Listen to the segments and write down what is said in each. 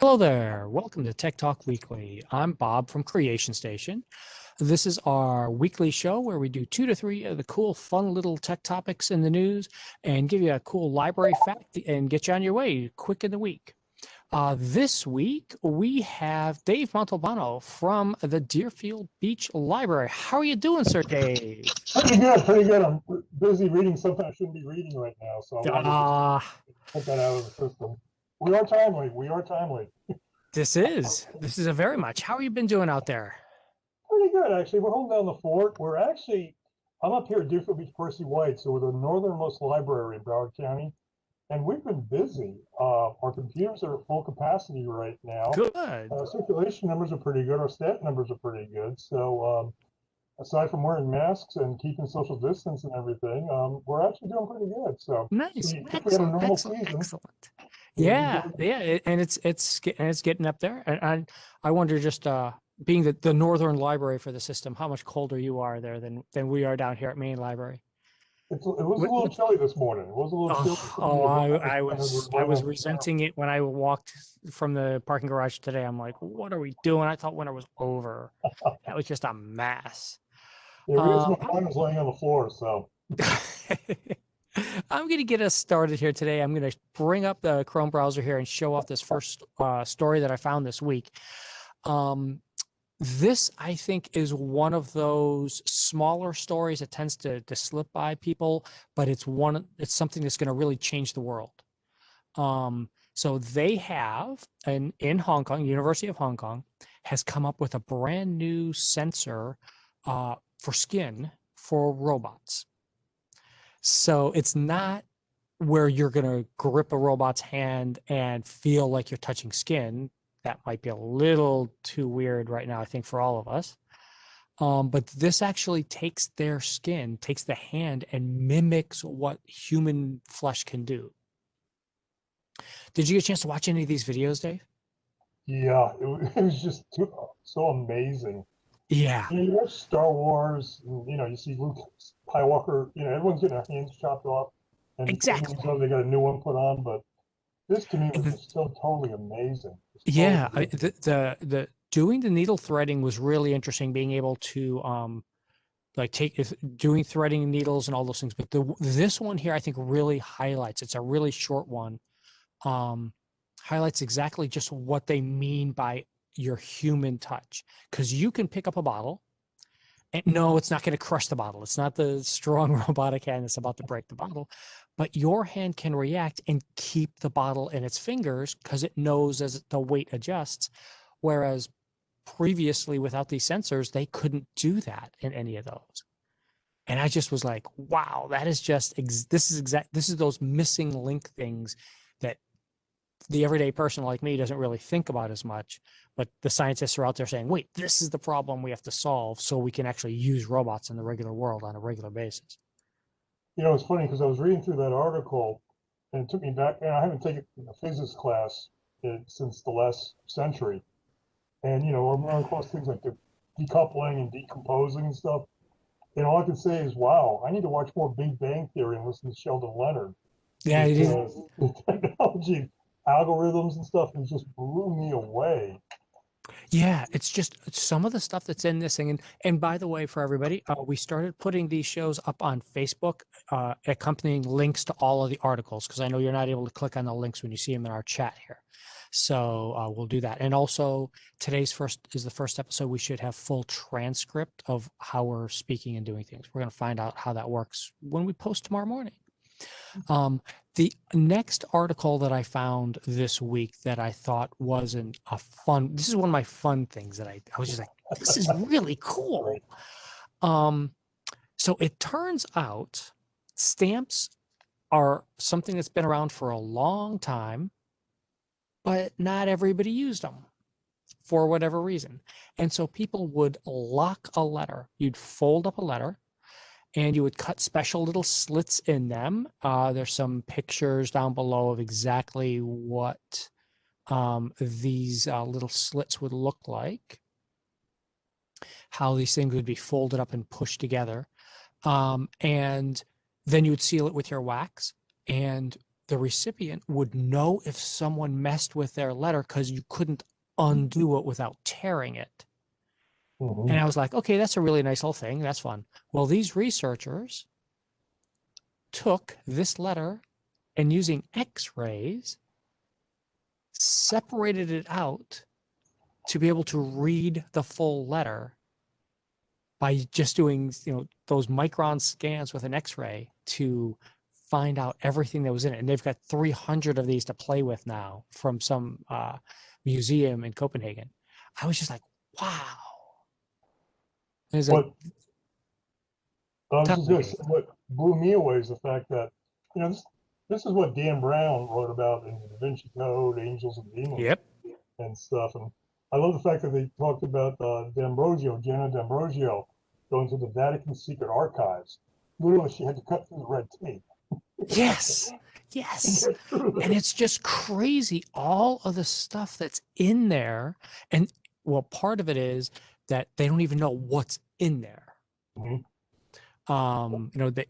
Hello there. Welcome to Tech Talk Weekly. I'm Bob from Creation Station. This is our weekly show where we do 2 to 3 of the cool, fun little tech topics in the news and give you a cool library fact and get you on your way quick in the week. This week, we have Dave Montalbano from the Deerfield Beach Library. How are you doing, Sir Dave? Pretty good, pretty good. I'm busy reading something I shouldn't be reading right now, so I wanted to just Uh, put that out of the system. We are timely. We are timely. this is a very much. How have you been doing out there? Pretty good, actually. We're holding down the fort. I'm up here at Deerfield Beach Percy White, so we're the northernmost library in Broward County, and we've been busy. Our computers are at full capacity right now. Good. Circulation numbers are pretty good. Our staff numbers are pretty good. So, aside from wearing masks and keeping social distance and everything, we're actually doing pretty good. So Nice. if we had a Excellent. normal Excellent. season, Excellent. it would be Yeah. good. Yeah. And it's getting up there. And I wonder just being the northern library for the system, how much colder you are there than we are down here at Main Library. It was a little chilly this morning. It was a little chilly Oh, for oh, me, but I we're was I right was on the air. resenting it when I walked from the parking garage today. I'm like, what are we doing? I thought winter was over. That was just a mess. The reason Uh, why mine was laying on the floor. So I'm going to get us started here today. I'm going to bring up the Chrome browser here and show off this first story that I found this week. This, I think, is one of those smaller stories that tends to slip by people, but it's something that's going to really change the world. So they have, and in Hong Kong, University of Hong Kong has come up with a brand new sensor for skin for robots. So it's not where you're going to grip a robot's hand and feel like you're touching skin. That might be a little too weird right now, I think, for all of us. But this actually takes their skin, takes the hand, and mimics what human flesh can do. Did you get a chance to watch any of these videos, Dave? yeah, it was just so amazing. Yeah, You watch Star Wars, and, you see Luke Skywalker. Everyone's getting their hands chopped off, and 10 exactly. years ago they got a new one put on. But this to me was And just so totally amazing. It's totally yeah, amazing. the doing the needle threading was really interesting. Being able to like doing threading needles and all those things. But this one here, I think, really highlights. It's a really short one. Um, Highlights exactly just what they mean by your human touch, because you can pick up a bottle. And no, it's not going to crush the bottle. It's not the strong robotic hand that's about to break the bottle, but your hand can react and keep the bottle in its fingers because it knows as the weight adjusts. Whereas previously, without these sensors, they couldn't do that in any of those. And I just was like, wow, that is just, this is those missing link things that the everyday person like me doesn't really think about as much, but the scientists are out there saying, wait, this is the problem we have to solve so we can actually use robots in the regular world on a regular basis. It's funny because I was reading through that article, and it took me back. And I haven't taken a physics class since the last century. And I'm running across things like the decoupling and decomposing and stuff. And all I can say is, wow, I need to watch more Big Bang Theory and listen to Sheldon Leonard Yeah, it is. because the technology, algorithms and stuff, has just blew me away. Yeah, it's just some of the stuff that's in this thing. And by the way, for everybody, we started putting these shows up on Facebook, accompanying links to all of the articles, because I know you're not able to click on the links when you see them in our chat here. So we'll do that. And also, today's the first episode. We should have full transcript of how we're speaking and doing things. We're going to find out how that works when we post tomorrow morning. The next article that I found this week that I thought wasn't a fun, this is one of my fun things that I was just like, this is really cool. So it turns out stamps are something that's been around for a long time, but not everybody used them for whatever reason. And so people would lock a letter. You'd fold up a letter and you would cut special little slits in them. There's some pictures down below of exactly what these little slits would look like, how these things would be folded up and pushed together. And then you would seal it with your wax. And the recipient would know if someone messed with their letter because you couldn't undo it without tearing it. And I was like, okay, that's a really nice little thing. That's fun. Well, these researchers took this letter and using X-rays, separated it out to be able to read the full letter by just doing, those micron scans with an X-ray to find out everything that was in it. And they've got 300 of these to play with now from some museum in Copenhagen. I was just like, wow. It was like, What I was tell just me, going to Dave. say, what blew me away is the fact that, this is what Dan Brown wrote about in the Da Vinci Code, Angels and Demons Yep. and stuff. And I love the fact that they talked about D'Ambrosio, Gianna D'Ambrosio, going to the Vatican secret archives. Literally, she had to cut through the red tape Yes. to Yes. get through And this. it's just crazy, all of the stuff that's in there. And well, part of it is that they don't even know what's in there. Mhm.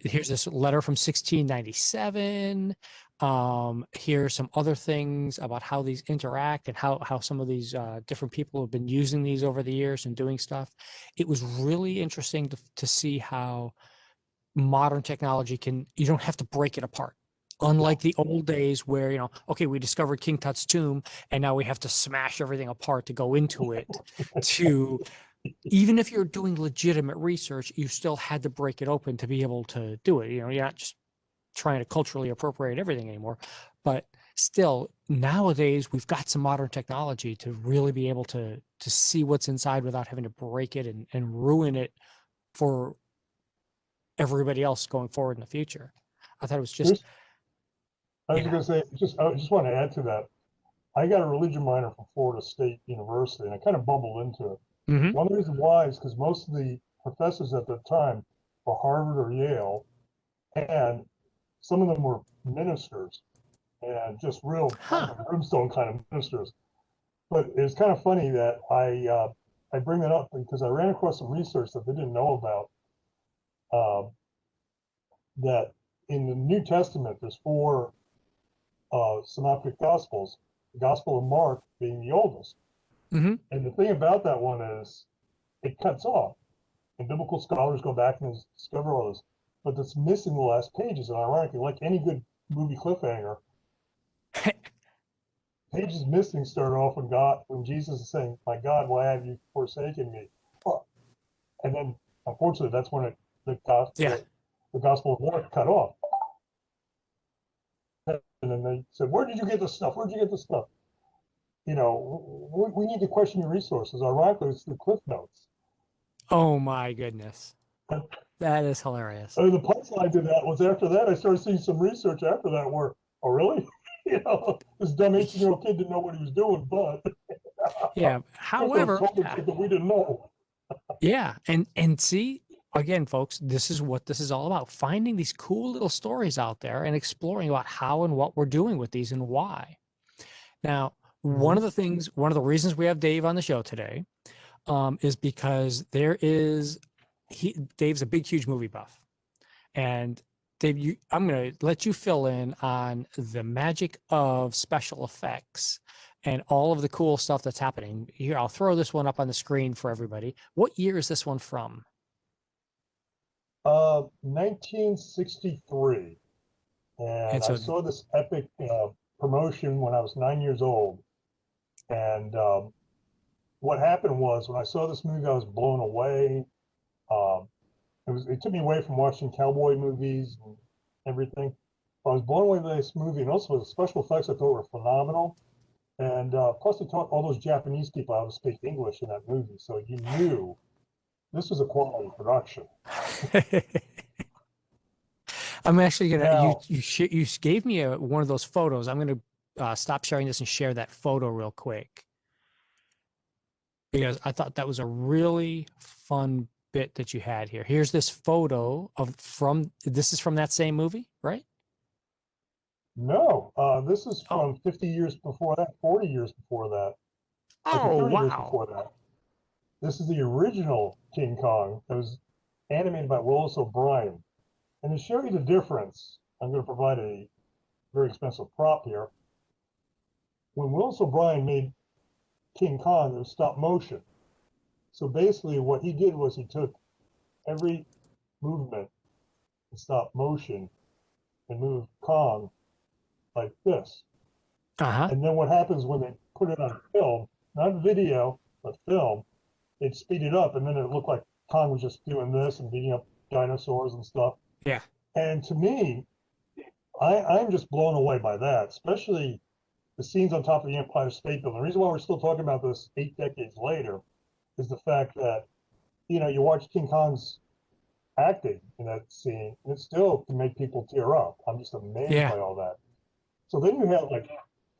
Here's this letter from 1697. Here's some other things about how these interact and how some of these different people have been using these over the years and doing stuff. It was really interesting to see how modern technology you don't have to break it apart. Unlike the old days where, okay, we discovered King Tut's tomb and now we have to smash everything apart to go into it to, even if you're doing legitimate research, you still had to break it open to be able to do it. You're not just trying to culturally appropriate everything anymore. But still, nowadays we've got some modern technology to really be able to see what's inside without having to break it and ruin it for everybody else going forward in the future. I thought it was just, Here's, I was yeah. going to say, I just want to add to that. I got a religion minor from Florida State University, and I kind of bubbled into it. Hmm. One of the reasons why is because most of the professors at the time were Harvard or Yale, and some of them were ministers and just real Huh. fire and brimstone kind of ministers. But it's kind of funny that I bring that up because I ran across some research that they didn't know about. Uh, that in the New Testament, there's four synoptic gospels, the Gospel of Mark being the oldest. Hmm. And the thing about that one is it cuts off. And biblical scholars go back and discover all this. But it's missing the last pages. And ironically, like any good movie cliffhanger, pages missing start off when Jesus is saying, "My God, why have you forsaken me?" Oh, and then, unfortunately, that's when the, Yeah. the Gospel of Mark cut off. And then they said, "Where did you get this stuff? Where did you get this stuff?" We need to question your resources. Ironically, it's the Cliff Notes. Oh my goodness. And That is hilarious. the punchline to that was after that, I started seeing some research after that where, oh, really? This dumb 18-year-old kid didn't know what he was doing, but Yeah. Cliff Notes However, told him something we didn't know. yeah. And see, again, folks, this is what this is all about. Finding these cool little stories out there and exploring about how and what we're doing with these and why. Now, Mm-hmm. one of the reasons we have Dave on the show today, is because Dave's a big, huge movie buff. And Dave, I'm going to let you fill in on the magic of special effects and all of the cool stuff that's happening. Here, I'll throw this one up on the screen for everybody. What year is this one from? 1963. And And I so, saw this epic promotion when I was 9 years old. And what happened was when I saw this movie, I was blown away. Um, it took me away from watching cowboy movies and everything. I was blown away by this movie, and also the special effects I thought were phenomenal. And plus, they taught all those Japanese people how to speak English in that movie, so you knew this was a quality production. I'm actually gonna Now, you gave me one of those photos. I'm gonna stop sharing this and share that photo real quick because I thought that was a really fun bit that you had here. Here's this photo this is from that same movie, right? no, this is Oh, from 50 years before that, 40 years before that, maybe oh 30 years wow. before that. This is the original King Kong that was animated by Willis O'Brien. And to show you the difference, I'm going to provide very expensive prop here. When Willis O'Brien made King Kong, it was stop motion. So basically what he did was he took every movement in stop motion and moved Kong like this. Uh-huh. And then what happens when they put it on film, not video, but film, it speeded up and then it looked like Kong was just doing this and beating up dinosaurs and stuff. Yeah. And to me, I'm just blown away by that, especially the scenes on top of the Empire State Building. The reason why we're still talking about this 8 decades later is the fact that, you know, you watch King Kong's acting in that scene, and it still can make people tear up. I'm just amazed Yeah. by all that. So then you have like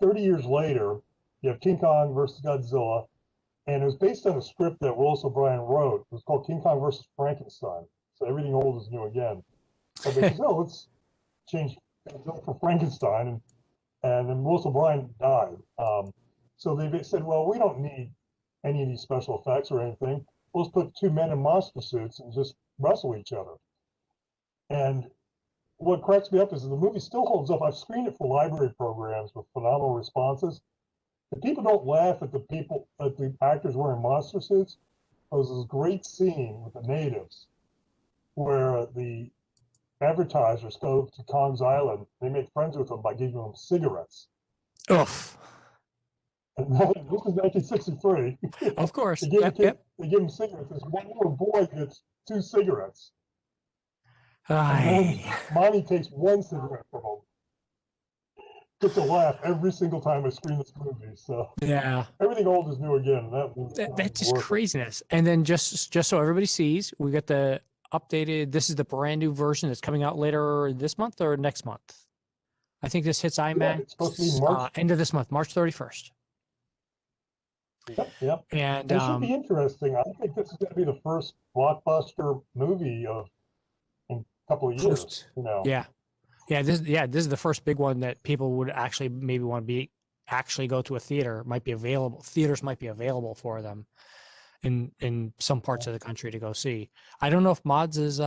30 years later, you have King Kong versus Godzilla, and it was based on a script that Willis O'Brien wrote. It was called King Kong versus Frankenstein. So everything old is new again. So they said, oh, let's change Godzilla for Frankenstein, and then Willis O'Brien died. So they said, well, we don't need any of these special effects or anything. We'll just put two men in monster suits and just wrestle each other. And what cracks me up is that the movie still holds up. I've screened it for library programs with phenomenal responses. The people don't laugh at the actors wearing monster suits. There was this great scene with the natives where the advertisers go to Kong's Island. They make friends with them by giving them cigarettes. Oof. And this is 1963. Of course. They give, Yep. they give them cigarettes. This one little boy gets 2 cigarettes. Aye. Mommy takes 1 cigarette from him. Gets a laugh every single time I screen this movie. So Yeah. everything old is new again. That's just craziness. And then just so everybody sees, we got the updated. This is the brand new version that's coming out later this month or next month. I think this hits IMAX it's supposed to be March. End of this month, March 31st. Yep. And It should be interesting. I think this is going to be the first blockbuster movie in a couple of years. You know. Yeah. This is the first big one that people would actually maybe want to actually go to a theater. Might be available. Theaters might be available for them in some parts of the country to go see. I don't know if Mods is.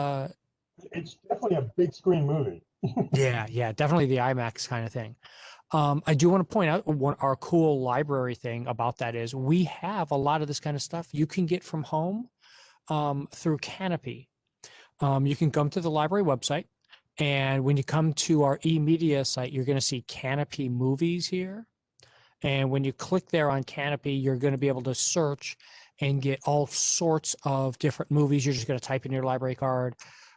It's definitely a big screen movie. Yeah, definitely the IMAX kind of thing. I do want to point out our cool library thing about that is we have a lot of this kind of stuff you can get from home through Canopy. You can come to the library website, and when you come to our eMedia site, you're going to see Canopy Movies here. And when you click there on Canopy, you're going to be able to search and get all sorts of different movies. You're just going to type in your library card.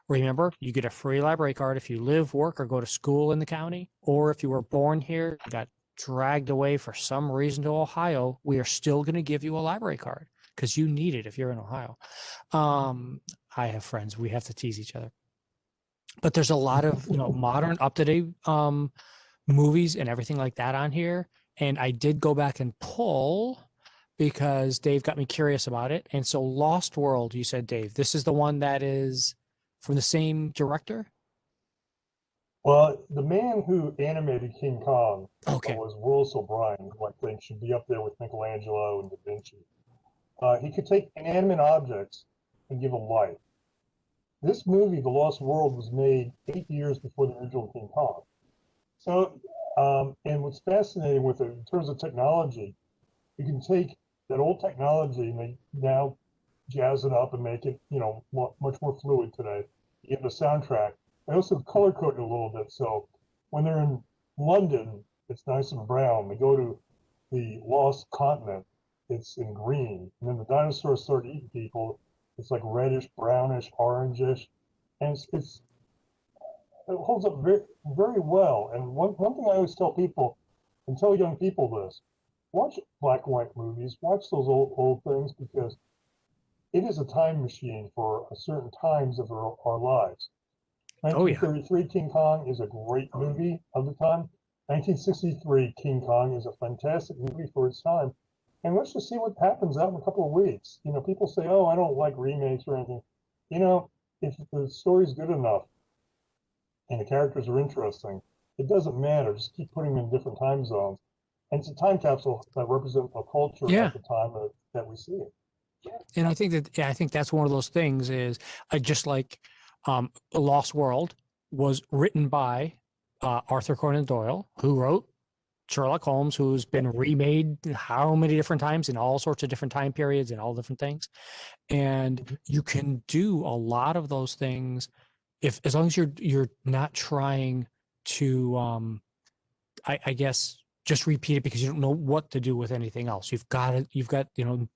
Remember, you get a free library card if you live, work, or go to school in the county, or if you were born here, got dragged away for some reason to Ohio, we are still going to give you a library card because you need it if you're in Ohio. I have friends. We have to tease each other. But there's a lot of modern, up-to-date movies and everything like that on here. And I did go back and pull because Dave got me curious about it. And so Lost World, you said, Dave, this is the one that is from the same director? Well, the man who animated King Kong was Willis O'Brien, who I think should be up there with Michelangelo and Da Vinci. He could take inanimate objects and give them life. This movie, The Lost World, was made 8 years before the original King Kong. So, and what's fascinating with it in terms of technology, you can take that old technology and they now jazz it up and make it, much more fluid today. You give the soundtrack. I also color code it a little bit. So when they're in London, it's nice and brown. They go to the lost continent, it's in green. And then the dinosaurs start eating people. It's like reddish, brownish, orangish. And it holds up very, very well. And one thing I always tell people, and tell young people this, watch black and white movies, watch those old things, because it is a time machine for certain times of our lives. 1933 King Kong is a great movie of the time. 1963 King Kong is a fantastic movie for its time. And let's just see what happens out in a couple of weeks. People say, oh, I don't like remakes or anything. If the story's good enough and the characters are interesting, it doesn't matter. Just keep putting them in different time zones. And it's a time capsule that represents a culture at the time that we see it. And I think that's one of those things is just like Lost World was written by Arthur Conan Doyle, who wrote Sherlock Holmes, who's been remade how many different times in all sorts of different time periods and all different things. And you can do a lot of those things if, as long as you're not trying to, I guess, just repeat it because you don't know what to do with anything else. You've got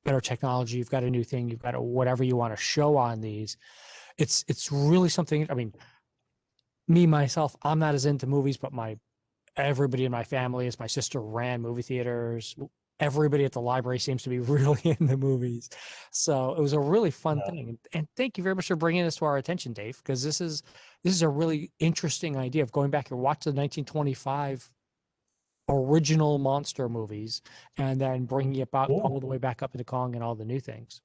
better technology, you've got a new thing, you've got whatever you want to show on these. It's really something. I mean, me myself, I'm not as into movies, but everybody in my family is. My sister ran movie theaters. Everybody at the library seems to be really into movies. So it was a really fun thing. And thank you very much for bringing this to our attention, Dave, because this is a really interesting idea of going back and watch the 1925 original monster movies and then bringing it back all the way back up into Kong and all the new things.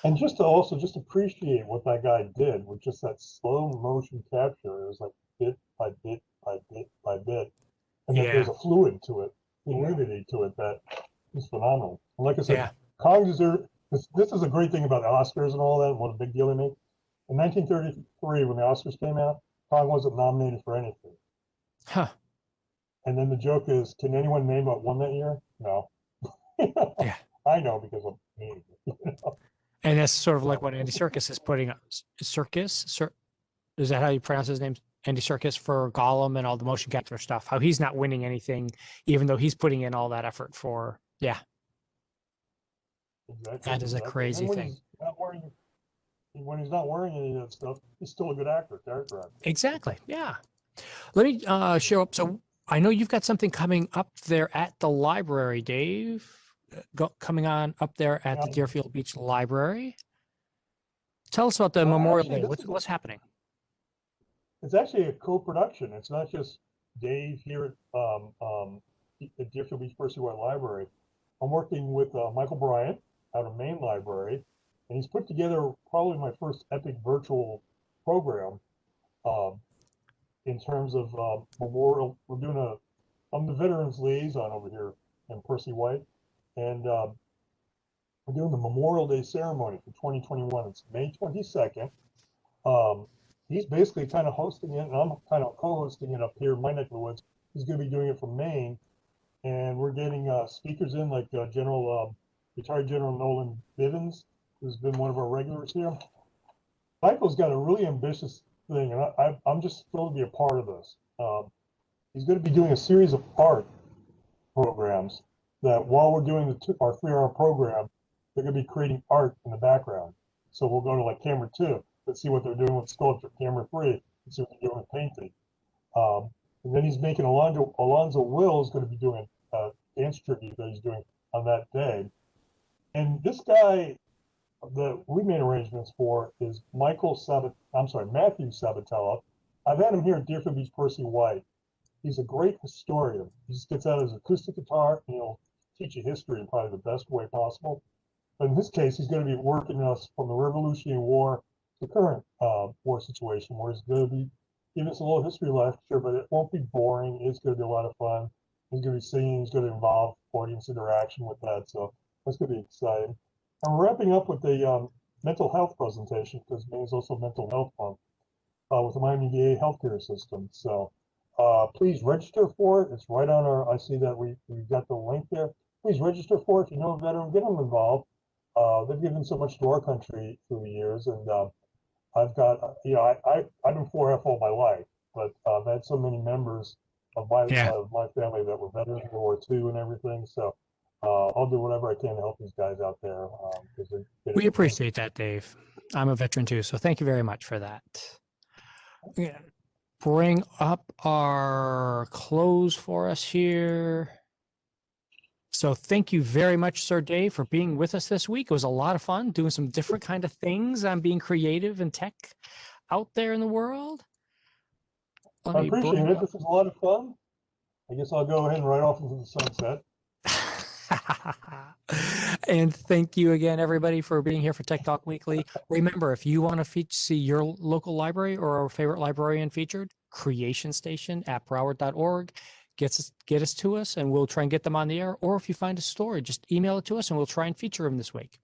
And just to also just appreciate what that guy did with just that slow motion capture. It was like bit by bit by bit by bit. And then there's a fluidity to it that is phenomenal. And like I said, Kong deserves this is a great thing about the Oscars and all that, and what a big deal they make. In 1933, when the Oscars came out, Kong wasn't nominated for anything. Huh. And then the joke is, can anyone name what won that year? No. Yeah. I know because of me. And that's sort of like what Andy Serkis is putting up. Is that how you pronounce his name? Andy Serkis for Gollum and all the motion capture stuff. How he's not winning anything, even though he's putting in all that effort for. Yeah. Exactly. That is a crazy thing. When he's not wearing any of that stuff, he's still a good character actor. Exactly. Yeah. Let me show up. So I know you've got something coming up there at the library, Dave. Coming on up there at the Deerfield Beach Library. Tell us about the Memorial Day. What's happening? It's actually a co-production. It's not just Dave here at Deerfield Beach Percy White Library. I'm working with Michael Bryant out of Maine Library, and he's put together probably my first epic virtual program in terms of memorial. I'm the veterans liaison over here in Percy White, and we're doing the Memorial Day ceremony for 2021. It's May 22nd. He's basically kind of hosting it, and I'm kind of co-hosting it up here in my neck of the woods. He's going to be doing it from Maine, and we're getting speakers in like retired General Nolan Bivens, who's been one of our regulars here. Michael's got a really ambitious thing, and I'm just thrilled to be a part of this. He's going to be doing a series of art programs that while we're doing our 3-hour program, they're going to be creating art in the background. So we'll go to like camera 2. Let's see what they're doing with sculpture. Camera 3. Let's see what they're doing with painting. And then he's making Alonzo Will is going to be doing a dance tribute that he's doing on that day. And this guy that we made arrangements for is Matthew Sabatella. I've had him here at Deerfield Beach Percy White. He's a great historian. He just gets out his acoustic guitar and he'll teach you history in probably the best way possible. But in this case, he's going to be working us from the Revolutionary War to the current war situation, where he's going to be giving us a little history lecture, but it won't be boring. It's going to be a lot of fun. He's going to be singing. He's going to involve audience interaction with that. So that's going to be exciting. And we're wrapping up with the mental health presentation, because Maine is also Mental Health Month, with the Miami-Dade healthcare system. So please register for it. It's right on I see that we've got the link there. Please register for it. If you know a veteran, get them involved. They've given so much to our country through the years, and I've got, I've been 4F all my life, but I've had so many members of my family that were veterans of World War II and everything. So I'll do whatever I can to help these guys out there. We appreciate that, Dave. I'm a veteran too, so thank you very much for that. Yeah. Bring up our close for us here. So thank you very much, Sir Dave, for being with us this week. It was a lot of fun doing some different kind of things on being creative and tech out there in the world. I appreciate it. This was a lot of fun. I guess I'll go ahead and ride off into the sunset. And thank you again, everybody, for being here for Tech Talk Weekly. Remember, if you want to see your local library or a favorite librarian featured, Creation Station at Broward.org. Get us to us, and we'll try and get them on the air. Or if you find a story, just email it to us, and we'll try and feature them this week.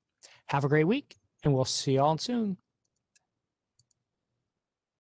Have a great week, and we'll see you all soon.